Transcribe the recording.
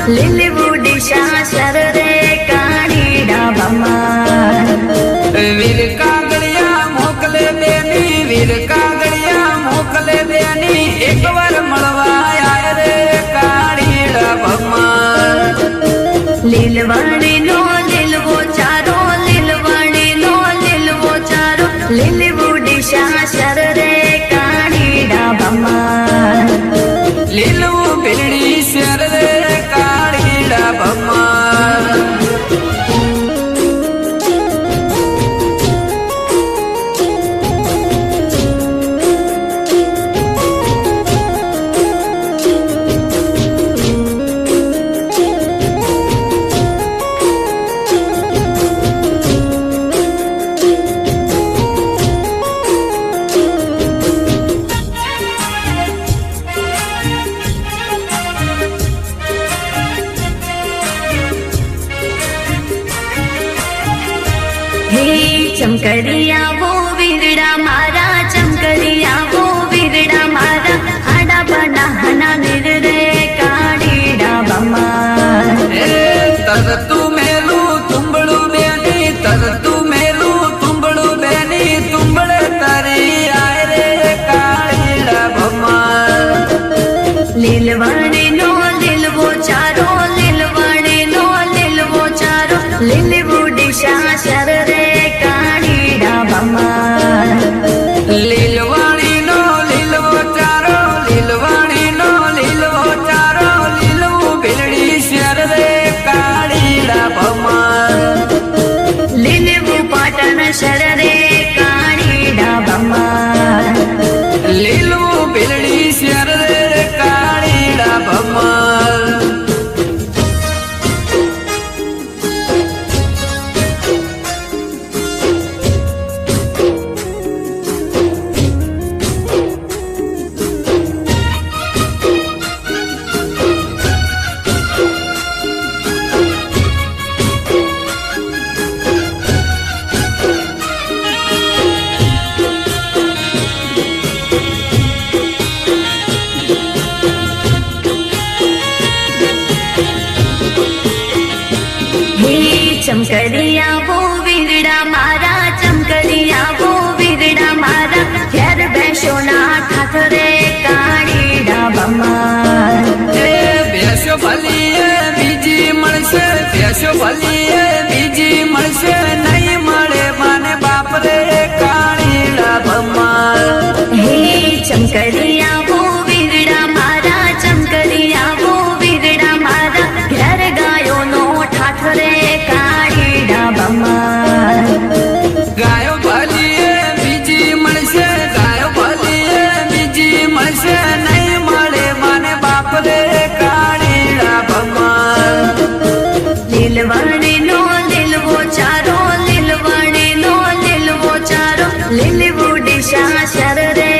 લીલવૂડી શાસર રે કાળીડા ભમાર વીર કાગળિયા મોકલે બેની વીર કાગળિયા મોકલે બેની એકવાર મળવા આય રે કાળીડા ભમાર લીલવાણી નો લીલવો ચારો લીલવાણી નો લીલવો ચારો લીલવૂડી શાસર રે કાળીડા ભમાર લીલવું ભીડી શેર રે કાળીડા ભમાર ચમકરિયા વો વીરડા મારા ચમકરિયા વો વીરડા મારા આડા બના હના નીર રે કાળીડા ભમાર તરતું મેલું તુંબળું બેની તરતું મેલું તુંબળું બેની તુંબળે તારી આય રે કાળીડા ભમાર લીલવાણી નો લીલવો ચારો લીલવાણી નો લીલવો ચારો લીલવૂડી શાસર રે કાળીડા ભમાર લીલવાણી નો લીલવો ચારો લીલવાણી નો લીલવો ચારો લીલવું ભીલડી શેર રે કાળીડા ભમાર લીલવું પાટણ શર રે કાળીડા ભમાર લીલવું ભીલડી શેર રે કાળીડા ભમાર ચમકરિયા વો વીરડા મારા ચમકરિયા વો વીરડા મારા ઘેર બેસો ના ઠાઠ રે કાળીડા ભમાર બેસો ભલીએ બીજી મળશે બેસો ભલીએ બીજી મળશે નહીં મળે માને બાપ રે કાળીડા ભમાર ચમકરિયા વો વીરડા મારા ચમકરિયા વો વીરડા મારા ઘેર ગાયો નો ઠાઠ રે કાળીડા ભમાર ગાયો ભલીએ બીજી મળશે ગાયો ભલીએ બીજી મળશે નહીં મળે માને બાપ રે કાળીડા ભમાર લીલવાણી નો લીલવો ચારો લીલવાણી નો લીલવો ચારો લીલવૂડી શાસર રે